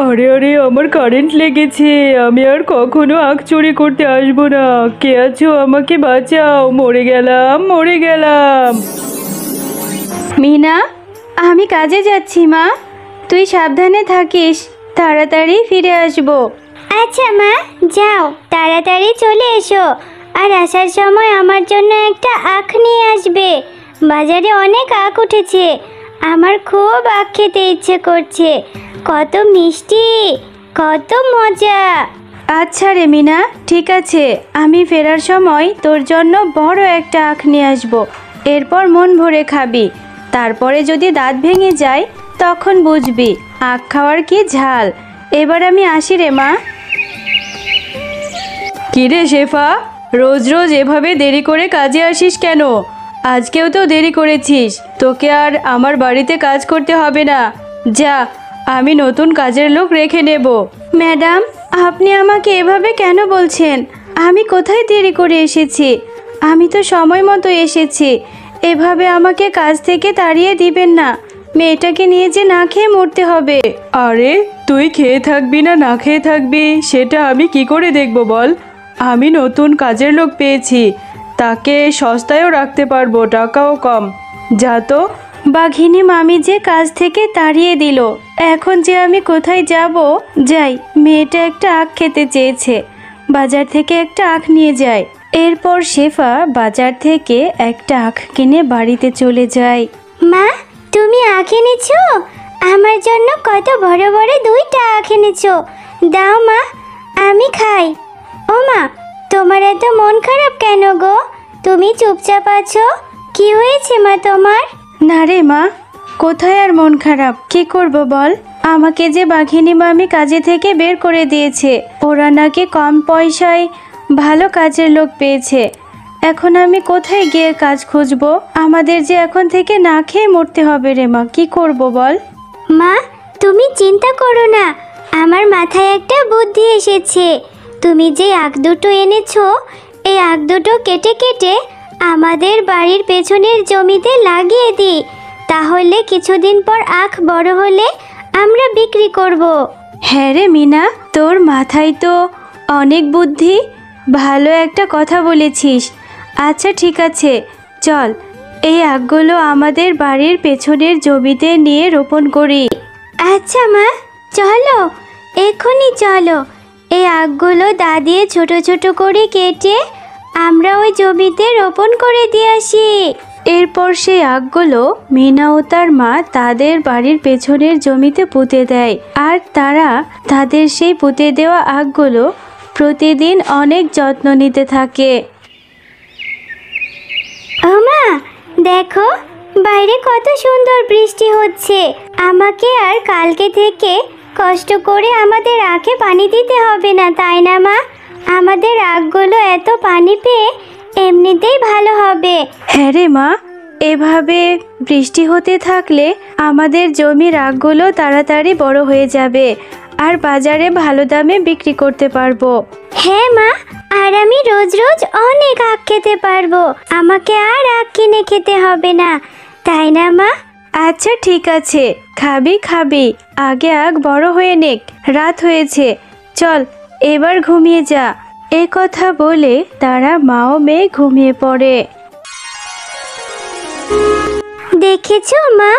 আরে আরে, আমার কারেন্ট লেগেছে। আমি আর কখনো আখ চুরি করতে আসবো না। কে আছো, আমাকে বাঁচাও, মরে গেলাম মরে গেলাম। মিনা, আমি কাজে যাচ্ছি মা, তুই সাবধানে থাকিস, তাড়াতাড়ি ফিরে আসবো। আচ্ছা মা, যাও, তাড়াতাড়ি চলে এসো। আর আসার সময় আমার জন্য একটা আখ নিয়ে আসবে। বাজারে অনেক আখ উঠেছে, আমার খুব আখ খেতে ইচ্ছে করছে। কত মিষ্টি, কত মজা। আচ্ছা রে মিনা, ঠিক আছে, আমি ফেরার সময় তোর জন্য বড় একটা আখ নিয়ে আসবো। এরপর মন ভরে খাবি। তারপরে যদি দাঁত ভেঙে যায় তখন বুঝবি আখ খাওয়ার কি ঝাল। এবার আমি আসি রে মা। কিরে শেফা, রোজ রোজ এভাবে দেরি করে কাজে আসিস কেন? আজকেও তো দেরি করেছিস। তোকে আর আমার বাড়িতে কাজ করতে হবে না। যা, আমি নতুন কাজের লোক রেখে নেব। ম্যাডাম, আপনি আমাকে এভাবে কেন বলছেন? আমি কোথায় দেরি করে এসেছি? আমি তো সময় মতো এসেছি। এভাবে আমাকে কাজ থেকে তাড়িয়ে দিবেন না। মেয়েটাকে নিয়ে যে না খেয়ে মরতে হবে। আরে, তুই খেয়ে থাকবি না না খেয়ে থাকবি সেটা আমি কি করে দেখব বল? আমি নতুন কাজের লোক পেয়েছি, তাকে সস্তায়ও রাখতে পারবো, টাকাও কম। যা তো। বাঘিনী মামি যে কাজ থেকে তাড়িয়ে দিল, এখন যে আমি কোথায় যাব? যাই, মেয়েটা একটা আখ খেতে চেয়েছে, বাজার থেকে একটা আখ নিয়ে যায়। এরপর শেফা বাজার থেকে একটা আখ কিনে বাড়িতে চলে যায়। মা, তুমি আখ এনেছো? আমার জন্য কত বড় বড় দুইটা আখ এনেছো। দাও মা, আমি খাই। ও মা, তোমার এত মন খারাপ কেন গো? তুমি চুপচাপ আছো, কি হয়েছে মা তোমার? না রে মা, কোথায় আর মন খারাপ, কি করব বল? আমাকে যে বাঘিনী মামি কাজে থেকে বের করে দিয়েছে। ওরা নাকি কম পয়সায় ভালো কাজের লোক পেয়েছে। এখন আমি কোথায় গিয়ে কাজ খুঁজবো? আমাদের যে এখন থেকে না খেয়ে মরতে হবে রে মা, কি করব বল? মা, তুমি চিন্তা করো না, আমার মাথায় একটা বুদ্ধি এসেছে। তুমি যে আখ দুটো এনেছো, এই আখ দুটো কেটে কেটে আমাদের বাড়ির পেছনের জমিতে লাগিয়ে দিই। তাহলে কিছুদিন পর আখ বড় হলে আমরা বিক্রি করব। হ্যাঁ রে মিনা, তোর মাথায় তো অনেক বুদ্ধি। ভালো একটা কথা বলেছিস। আচ্ছা ঠিক আছে, চল এই আখগুলো আমাদের বাড়ির পেছনের জমিতে নিয়ে রোপণ করি। আচ্ছা মা, চলো, এখনই চলো। এই আখগুলো দা দিয়ে ছোট ছোট করে কেটে আমরা ওই জমিতে রোপণ করে দিয়ে আসি। এরপর সেই আখগুলো মিনা ও তার মা তাদের বাড়ির পেছনের জমিতে পুঁতে দেয়। আর তারা তাদের সেই পুঁতে দেওয়া আখগুলো প্রতিদিন অনেক যত্ন নিতে থাকে। ও মা, দেখো বাইরে কত সুন্দর বৃষ্টি হচ্ছে। আমাকে আর কালকে থেকে কষ্ট করে আমাদের আখে পানি দিতে হবে না, তাই না মা? আমাদের আখগুলো এত পানি পেয়ে এমনিতেই ভালো হবে। হ্যাঁ রে মা, এভাবে বৃষ্টি হতে থাকলে আমাদের জমির আখগুলো তাড়াতাড়ি বড় হয়ে যাবে আর বাজারে ভালো দামে বিক্রি করতে পারবো। হ্যাঁ মা, আর আমি রোজ রোজ অনেক আখ খেতে পারবো। আমাকে আর আখ কিনে খেতে হবে না, তাই না মা? আচ্ছা ঠিক আছে, খাবি খাবি, আগে আখ বড় হয়ে নেক, রাত হয়েছে, চল এবার ঘুমিয়ে যা। এ কথা বলে তারা মা ও মেয়ে ঘুমিয়ে পড়ে। দেখেছো মা,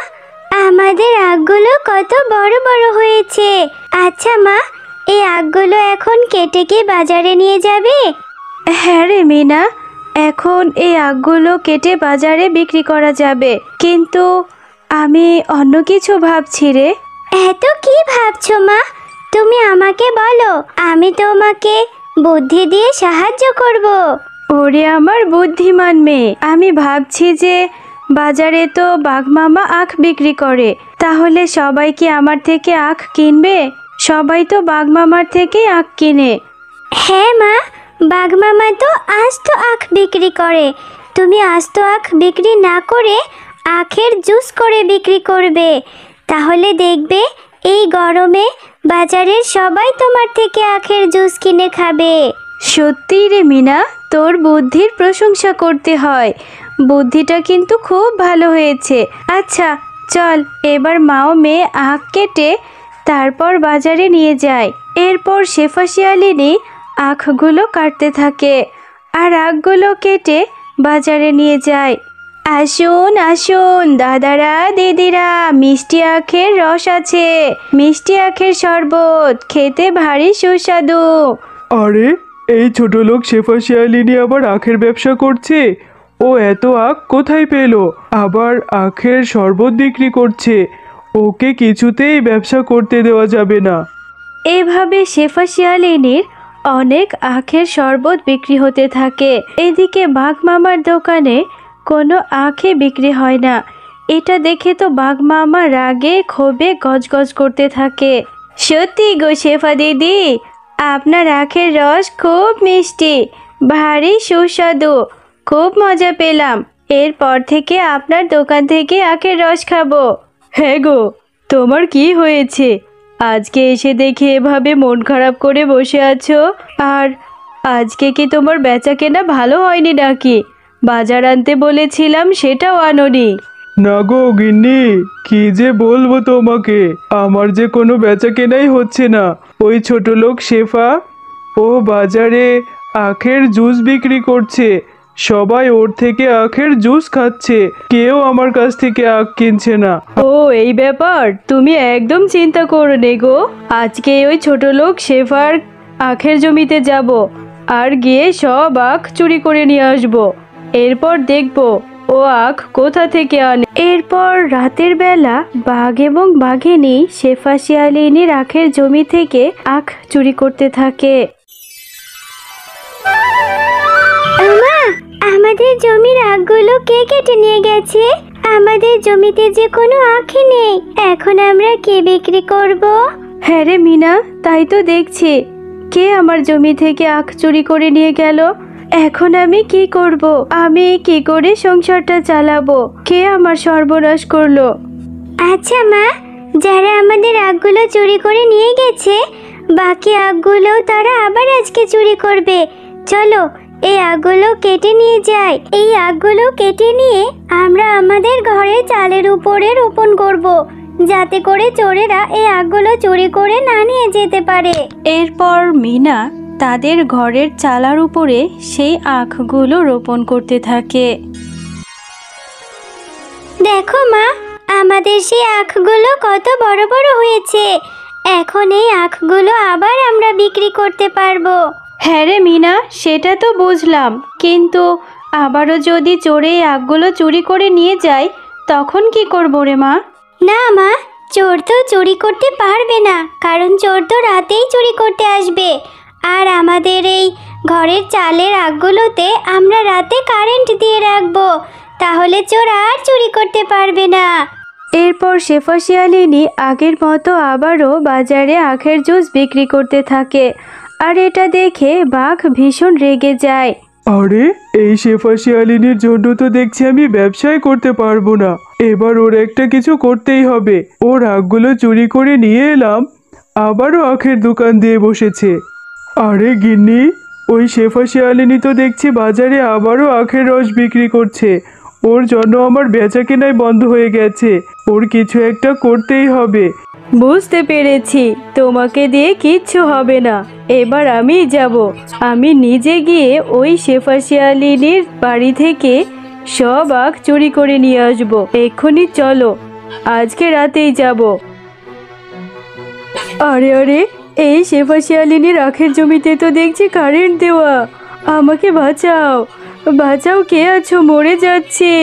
আমাদের আখগুলো কত বড় বড় হয়েছে। আচ্ছা মা, এই আখগুলো এখন কেটে কি বাজারে নিয়ে যাবে? হ্যাঁ রে মিনা, এখন এই আখগুলো কেটে বাজারে বিক্রি করা যাবে, কিন্তু আমি অন্য কিছু ভাবছি রে। এত কি ভাবছো মা? তুমি আমাকে বলো, আমি তোমাকে বুদ্ধি দিয়ে সাহায্য করব। ওরে আমার বুদ্ধিমান মেয়ে, আমি ভাবছি যে বাজারে তো বাঘমামা আখ বিক্রি করে, তাহলে সবাই কি আমার থেকে আখ কিনবে? সবাই তো বাঘমামার থেকেই আখ কিনে। হ্যাঁ মা, বাঘমামা তো আস্ত আখ বিক্রি করে। তুমি আস্ত আখ বিক্রি না করে আখের জুস করে বিক্রি করবে। তাহলে দেখবে এই গরমে বাজারের সবাই তোমার থেকে আখের জুস কিনে খাবে। সত্যি রে মিনা, তোর বুদ্ধির প্রশংসা করতে হয়। বুদ্ধিটা কিন্তু খুব ভালো হয়েছে। আচ্ছা চল, এবার মা ও মেয়ে আখ কেটে তারপর বাজারে নিয়ে যায়। এরপর শেফা শিয়ালিনী আখগুলো কাটতে থাকে আর আখগুলো কেটে বাজারে নিয়ে যায়। আসুন আসুন দাদারা দিদিরা, মিষ্টি আখের রস আছে, মিষ্টি আখের শরবত খেতে ভারী সুস্বাদু। আরে, এই ছোট লোক শেফা শিয়ালিনী আবার আখের ব্যবসা করছে। ও এত আখ কোথায় পেল? আবার আখের শরবত বিক্রি করছে। ওকে কিছুতেই ব্যবসা করতে দেওয়া যাবে না। এভাবে শেফা শিয়ালিনীর অনেক আখের শরবত বিক্রি হতে থাকে। এদিকে বাঘ মামার দোকানে কোনো আখই বিক্রি হয় না। এটা দেখে তো বাঘ মামা রাগে ক্ষোভে গজগজ করতে থাকে। সত্যি গো শেফা দিদি, আপনার আখের রস খুব মিষ্টি, ভারী সুস্বাদু, খুব মজা পেলাম। এরপর থেকে আপনার দোকান থেকে আখের রস খাবো। হ্যাঁ গো, তোমার কি হয়েছে? আজকে এসে দেখে এভাবে মন খারাপ করে বসে আছো। আর আজকে কি তোমার বেচা কেনা ভালো হয়নি নাকি? বাজার আনতে বলেছিলাম সেটাও আনোনি। না গো গিন্নি, কি যে বলবো তোমাকে, আমার যে কোনো বেচা কেনাই হচ্ছে না। ওই ছোট লোক শেফা, ও বাজারে আখের জুস বিক্রি করছে। সবাই ওর থেকে আখের জুস খাচ্ছে, কেউ আমার কাছ থেকে আখ কিনছে না। ও এই ব্যাপার, তুমি একদম চিন্তা করো নে গো। আজকে ওই ছোট লোক শেফার আখের জমিতে যাব আর গিয়ে সব আখ চুরি করে নিয়ে আসবো। এরপর দেখবো ও আখ কোথা থেকে আনে। এরপর রাতের বেলা বাঘ এবং বাঘিনী শেফা শিয়ালিনীর আখের জমি থেকে আখ চুরি করতে থাকে। মা, আমাদের জমির আখগুলো কে কেটে নিয়ে গেছে? আমাদের জমিতে যে কোনো আখই নেই, এখন আমরা কি বিক্রি করব? হ্যাঁ রে মিনা, তাই তো দেখছি। কে আমার জমি থেকে আখ চুরি করে নিয়ে গেল? এখন আমি কি করব? আমি কি করে সংসারটা চালাবো? কে আমার সর্বনাশ করলো? আচ্ছা মা, যারা আমাদের আখগুলো চুরি করে নিয়ে গেছে, বাকি আখগুলো তারা আবার আজকে চুরি করবে। চলো এই আখগুলো কেটে নিয়ে যাই। এই আখগুলো কেটে নিয়ে আমরা আমাদের ঘরে চালের উপরে রোপণ করব, যাতে করে চোরেরা এই আখগুলো চুরি করে না নিয়ে যেতে পারে। এরপর মিনা তাদের ঘরের চালার উপরে সেই আখগুলো রোপণ করতে থাকে। দেখো মা, আমাদের সেই আখগুলো কত বড় বড় হয়েছে। এখন এই আখগুলো আবার আমরা বিক্রি করতে পারবো। হ্যাঁ রে মিনা, সেটা তো বুঝলাম, কিন্তু আবারও যদি চোরে এই আখগুলো চুরি করে নিয়ে যায় তখন কি করবো রে মা? না মা, চোর তো চুরি করতে পারবে না, কারণ চোর তো রাতেই চুরি করতে আসবে। আর আমাদের এই ঘরের চালের আখগুলোতে আমরা রাতে কারেন্ট দিয়ে রাখবো, তাহলে চোর আর চুরি করতে পারবে না। এরপর শেফা শিয়ালিনী আগের মতো আবারও বাজারে আখের জুস বিক্রি করতে থাকে। আর এটা দেখে বাঘ ভীষণ রেগে যায়। আরে, এই শেফা শিয়ালিনীর জন্য তো দেখছি আমি ব্যবসাই করতে পারবো না। এবার ওর একটা কিছু করতেই হবে। ওর আখগুলো চুরি করে নিয়ে এলাম, আবারও আখের দোকান দিয়ে বসেছে। আরে গিন্নি, ওই শেফা শিয়ালিনী তো দেখছি বাজারে আবারও আখের রস বিক্রি করছে। ওর জন্য আমার বেচা কেনাই বন্ধ হয়ে গেছে। ওর কিছু একটা করতেই হবে। বুঝতে পেরেছি, তোমাকে দিয়ে কিচ্ছু হবে না। এবার আমি যাব, আমি নিজে গিয়ে ওই শেফা শিয়ালিনীর বাড়ি থেকে সব আখ চুরি করে নিয়ে আসবো। এক্ষুনি চলো, আজকে রাতেই যাব। আরে আরে, এই শেফা শিয়ালিনীর আখের জমিতে তো দেখছি কারেন্ট দেওয়া। আমাকে বাঁচাও, বাঁচাও, কে আছো? মরে যাচ্ছে।